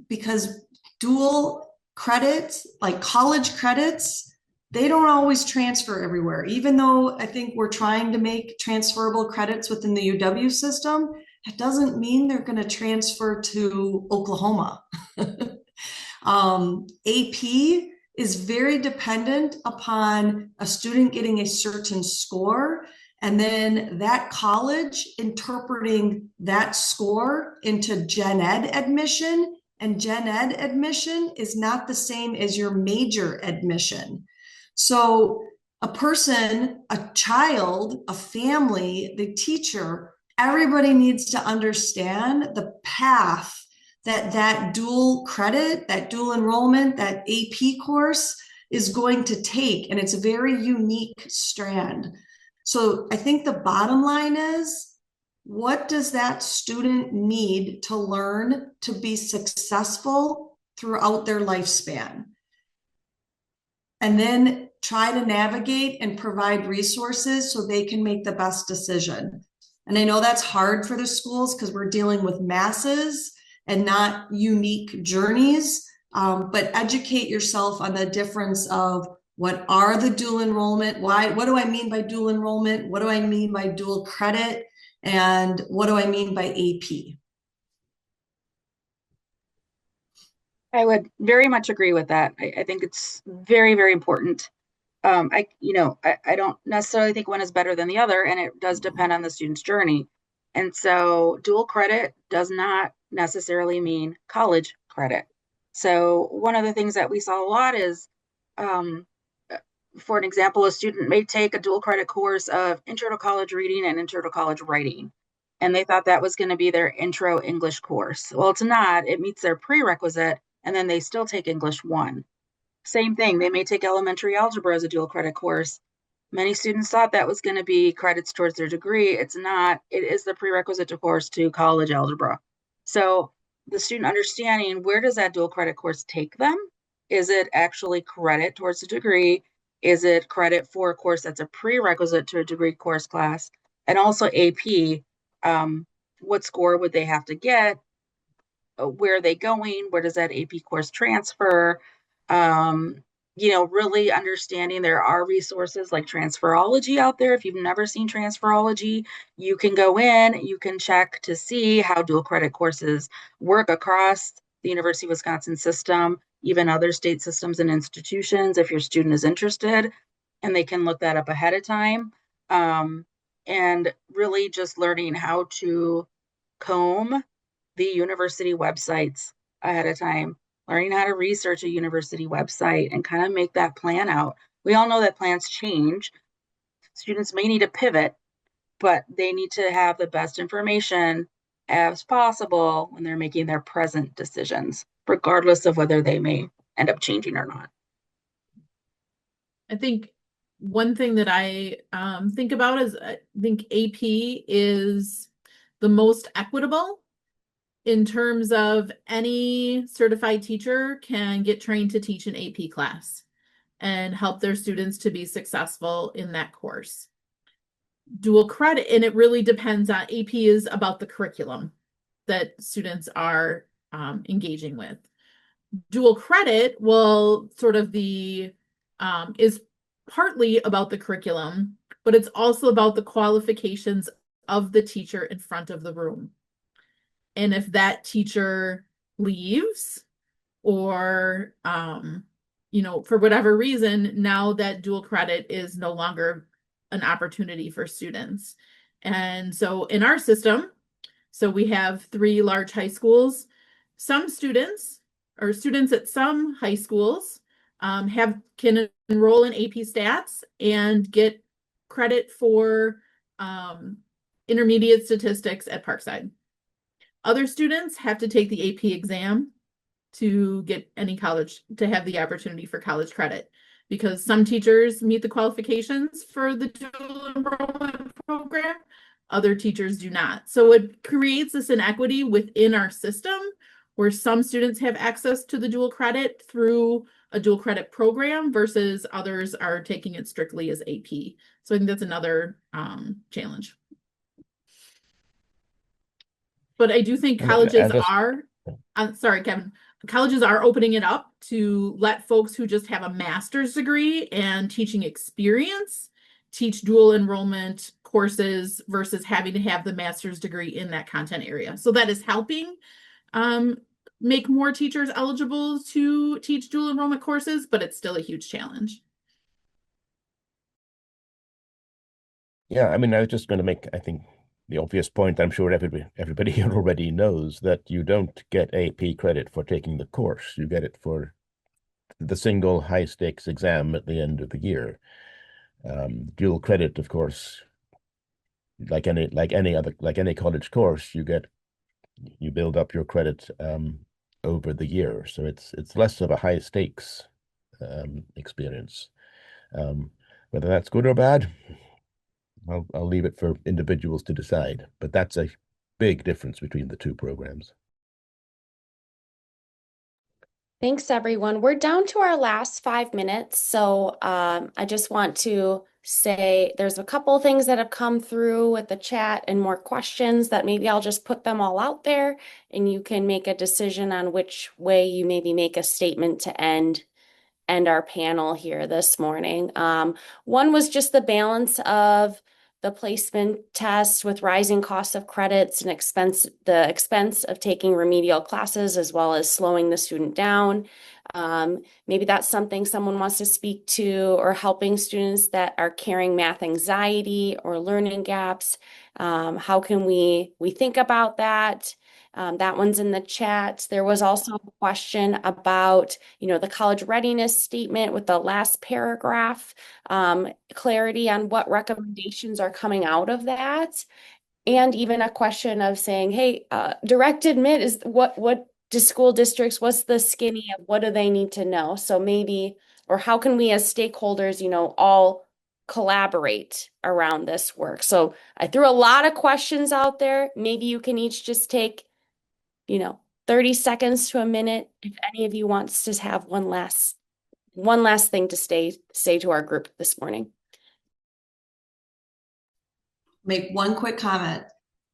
Because dual credits, like college credits, they don't always transfer everywhere. Even though I think we're trying to make transferable credits within the UW system, it doesn't mean they're going to transfer to Oklahoma. AP is very dependent upon a student getting a certain score, and then that college interpreting that score into gen ed admission, and gen ed admission is not the same as your major admission. So a person, a child, a family, the teacher, everybody needs to understand the path that dual credit, that dual enrollment, that AP course is going to take. And it's a very unique strand. So I think the bottom line is, what does that student need to learn to be successful throughout their lifespan? And then try to navigate and provide resources so they can make the best decision. And I know that's hard for the schools because we're dealing with masses and not unique journeys, but educate yourself on the difference of What are the dual enrollment? Why? What do I mean by dual enrollment? What do I mean by dual credit? And what do I mean by AP? I would very much agree with that. I think it's very, very important. I don't necessarily think one is better than the other, and it does depend on the student's journey. And so dual credit does not necessarily mean college credit. So one of the things that we saw a lot is, um, for an example, a student may take a dual credit course of intro to college reading and intro to college writing. And they thought that was going to be their intro English course. Well, it's not. It meets their prerequisite, and then they still take English 1. Same thing, they may take elementary algebra as a dual credit course. Many students thought that was going to be credits towards their degree. It's not. It is the prerequisite course to college algebra. So the student understanding, where does that dual credit course take them? Is it actually credit towards a degree? Is it credit for a course that's a prerequisite to a degree course class? And also AP, what score would they have to get? Where are they going? Where does that AP course transfer? Really understanding there are resources like Transferology out there. If you've never seen Transferology, you can go in, you can check to see how dual credit courses work across the University of Wisconsin system, even other state systems and institutions if your student is interested, and they can look that up ahead of time. And really just learning how to comb the university websites ahead of time, learning how to research a university website and kind of make that plan out. We all know that plans change. Students may need to pivot, but they need to have the best information as possible when they're making their present decisions, regardless of whether they may end up changing or not. I think one thing that I think about is I think AP is the most equitable in terms of any certified teacher can get trained to teach an AP class and help their students to be successful in that course. Dual credit, and it really depends on, AP is about the curriculum that students are engaging with. Dual credit will sort of is partly about the curriculum, but it's also about the qualifications of the teacher in front of the room. And if that teacher leaves or, for whatever reason, now that dual credit is no longer an opportunity for students. And so in our system, so we have 3 large high schools. Some students or students at some high schools can enroll in AP Stats and get credit for intermediate statistics at Parkside. Other students have to take the AP exam to get to have the opportunity for college credit, because some teachers meet the qualifications for the dual enrollment program, other teachers do not. So it creates this inequity within our system where some students have access to the dual credit through a dual credit program versus others are taking it strictly as AP. So I think that's another challenge. But I do think colleges sorry, Kevin, colleges are opening it up to let folks who just have a master's degree and teaching experience teach dual enrollment courses versus having to have the master's degree in that content area. So that is helping make more teachers eligible to teach dual enrollment courses, but it's still a huge challenge. Yeah, I mean, I was just going to make, I think, the obvious point. I'm sure everybody here already knows that you don't get AP credit for taking the course. You get it for the single high stakes exam at the end of the year. Dual credit, of course, like any college course, you build up your credit over the year. So it's less of a high stakes experience. Whether that's good or bad, I'll leave it for individuals to decide, but that's a big difference between the 2 programs. Thanks, everyone. We're down to our last 5 minutes, so I just want to say there's a couple of things that have come through with the chat and more questions that maybe I'll just put them all out there, and you can make a decision on which way you maybe make a statement to end end our panel here this morning. One was just the balance of the placement test with rising costs of credits and the expense of taking remedial classes, as well as slowing the student down. Maybe that's something someone wants to speak to, or helping students that are carrying math anxiety or learning gaps. How can we think about that? That one's in the chat. There was also a question about, the college readiness statement with the last paragraph, clarity on what recommendations are coming out of that. And even a question of saying, hey, direct admit is what do school districts, what's the skinny of what do they need to know? So maybe, or how can we as stakeholders, all collaborate around this work? So I threw a lot of questions out there. Maybe you can each just take 30 seconds to a minute if any of you wants to have one last thing to say to our group this morning. Make one quick comment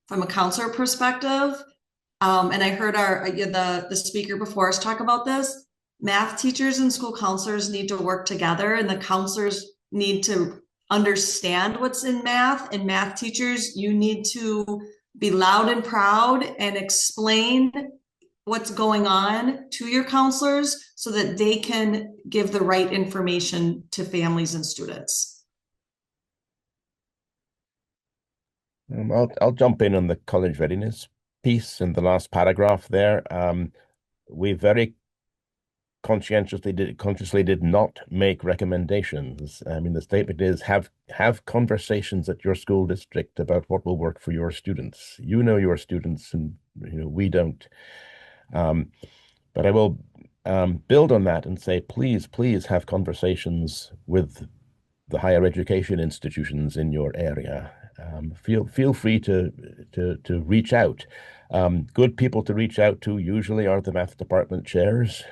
from a counselor perspective. And I heard the speaker before us talk about this. Math teachers and school counselors need to work together, and the counselors need to understand what's in math, and math teachers, you need to be loud and proud and explain what's going on to your counselors so that they can give the right information to families and students. I'll jump in on the college readiness piece in the last paragraph there. We very conscientiously did not make recommendations. I mean, the statement is have conversations at your school district about what will work for your students. You know your students, and we don't. But I will build on that and say, please have conversations with the higher education institutions in your area. Feel free to reach out. Good people to reach out to usually are the math department chairs.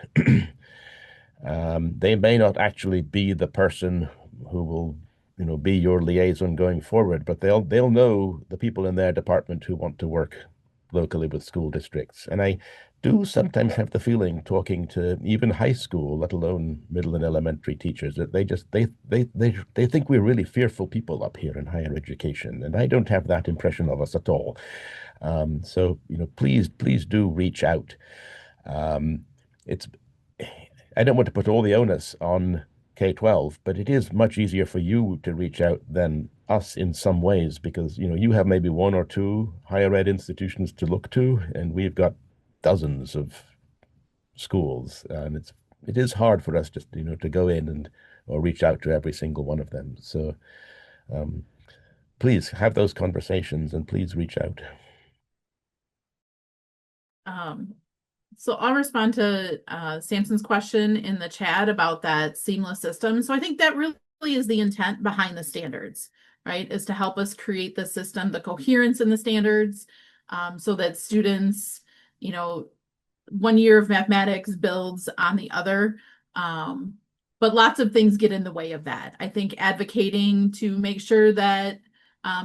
They may not actually be the person who will, be your liaison going forward, but they'll know the people in their department who want to work locally with school districts. And I do sometimes have the feeling, talking to even high school, let alone middle and elementary teachers, that they think we're really fearful people up here in higher education, and I don't have that impression of us at all. So please do reach out. I don't want to put all the onus on K-12, but it is much easier for you to reach out than us in some ways, because you have maybe one or two higher ed institutions to look to, and we've got dozens of schools, and it is hard for us just to go in or reach out to every single one of them. So please have those conversations, and please reach out. So I'll respond to Samson's question in the chat about that seamless system. So I think that really is the intent behind the standards, right? Is to help us create the system, the coherence in the standards, so that students, 1 year of mathematics builds on the other. But lots of things get in the way of that. I think advocating to make sure that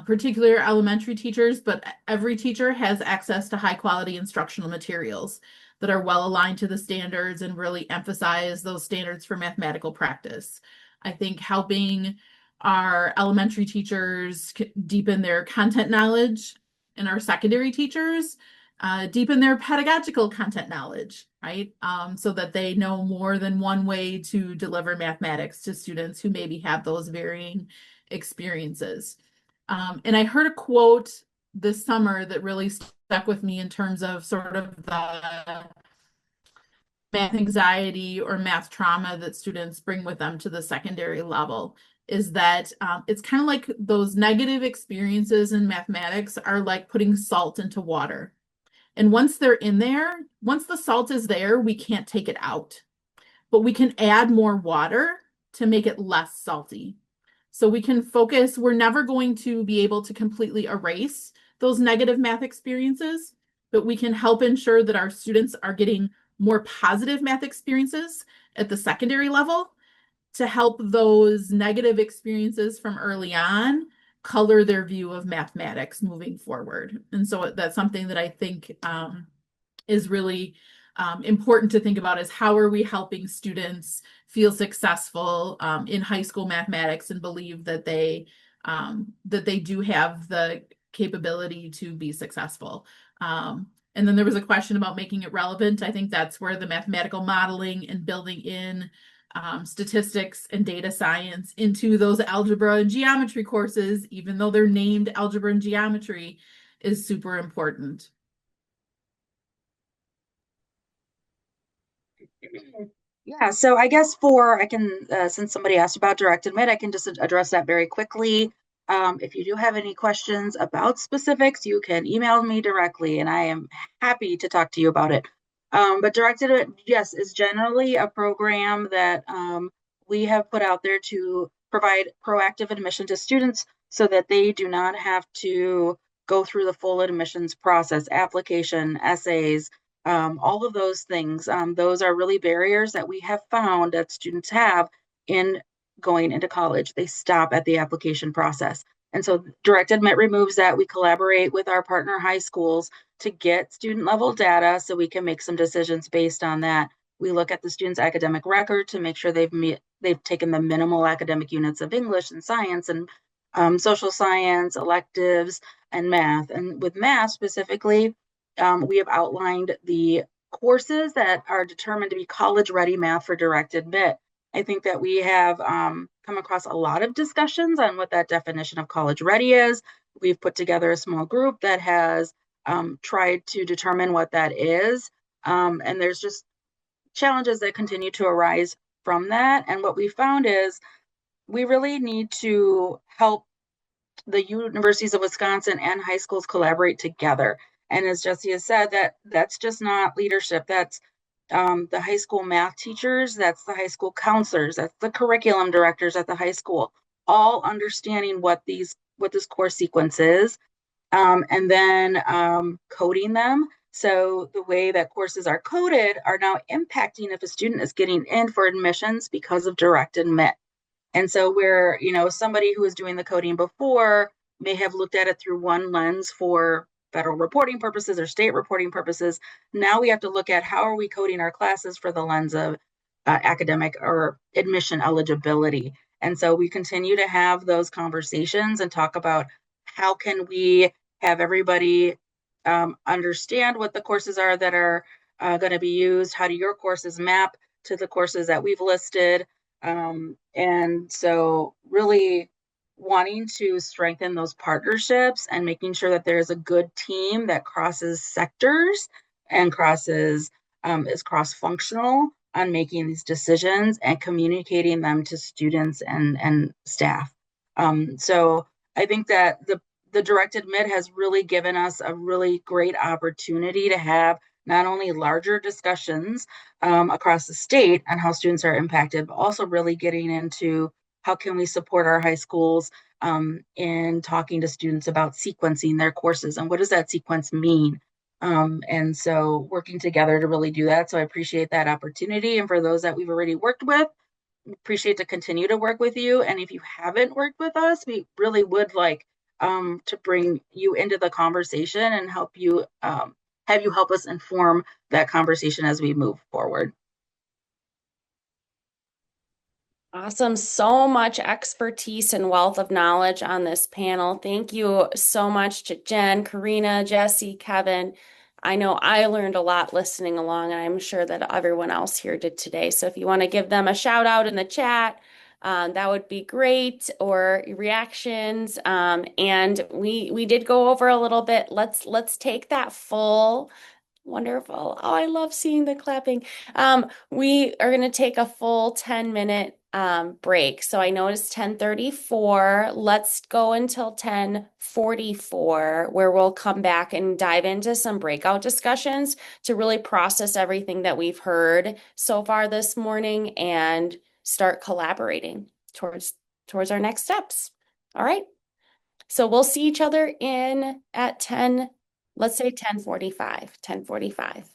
particular elementary teachers, but every teacher has access to high quality instructional materials that are well aligned to the standards and really emphasize those standards for mathematical practice. I think helping our elementary teachers deepen their content knowledge, and our secondary teachers deepen their pedagogical content knowledge, right? So that they know more than one way to deliver mathematics to students who maybe have those varying experiences. And I heard a quote this summer that really stuck with me in terms of sort of the math anxiety or math trauma that students bring with them to the secondary level, is that it's kind of like those negative experiences in mathematics are like putting salt into water. And once they're in there, once the salt is there, we can't take it out, but we can add more water to make it less salty. So we can focus, we're never going to be able to completely erase those negative math experiences, but we can help ensure that our students are getting more positive math experiences at the secondary level to help those negative experiences from early on color their view of mathematics moving forward. And so that's something that I think is really important to think about is how are we helping students feel successful in high school mathematics and believe that they do have the capability to be successful. And then there was a question about making it relevant. I think that's where the mathematical modeling and building in statistics and data science into those algebra and geometry courses, even though they're named algebra and geometry, is super important. Yeah, so I guess since somebody asked about direct admit, I can just address that very quickly. If you do have any questions about specifics, you can email me directly and I am happy to talk to you about it. But direct admit, yes, is generally a program that we have put out there to provide proactive admission to students so that they do not have to go through the full admissions process, application, essays, all of those things. Those are really barriers that we have found that students have in going into college. They stop at the application process. And so direct admit removes that. We collaborate with our partner high schools to get student level data so we can make some decisions based on that. We look at the student's academic record to make sure they've taken the minimal academic units of English and science and social science, electives, and math. And with math specifically, we have outlined the courses that are determined to be college-ready math for direct admit. I think that we have come across a lot of discussions on what that definition of college-ready is. We've put together a small group that has tried to determine what that is. And there's just challenges that continue to arise from that. And what we found is we really need to help the universities of Wisconsin and high schools collaborate together. And as Jesse has said, that's just not leadership. That's the high school math teachers, that's the high school counselors, that's the curriculum directors at the high school, all understanding what this course sequence is, and then coding them. So the way that courses are coded are now impacting if a student is getting in for admissions because of direct admit. And so where, somebody who was doing the coding before may have looked at it through one lens for federal reporting purposes or state reporting purposes. Now we have to look at how are we coding our classes for the lens of academic or admission eligibility. And so we continue to have those conversations and talk about how can we have everybody understand what the courses are that are going to be used. How do your courses map to the courses that we've listed? And so really wanting to strengthen those partnerships and making sure that there's a good team that crosses sectors and is cross-functional on making these decisions and communicating them to students and staff. So I think that the direct admit has really given us a really great opportunity to have not only larger discussions across the state on how students are impacted, but also really getting into how can we support our high schools in talking to students about sequencing their courses and what does that sequence mean? And so working together to really do that. So I appreciate that opportunity. And for those that we've already worked with, appreciate to continue to work with you. And if you haven't worked with us, we really would like to bring you into the conversation and help you have you help us inform that conversation as we move forward. Awesome. So much expertise and wealth of knowledge on this panel. Thank you so much to Jen, Karina, Jesse, Kevin. I know I learned a lot listening along, and I'm sure that everyone else here did today. So if you want to give them a shout out in the chat, that would be great, or reactions. And we did go over a little bit. Let's take that full. Wonderful. Oh, I love seeing the clapping. We are going to take a full 10-minute break. So I know it's 10:34. Let's go until 10:44, where we'll come back and dive into some breakout discussions to really process everything that we've heard so far this morning and start collaborating towards our next steps. All right. So we'll see each other at 10. Let's say 10:45.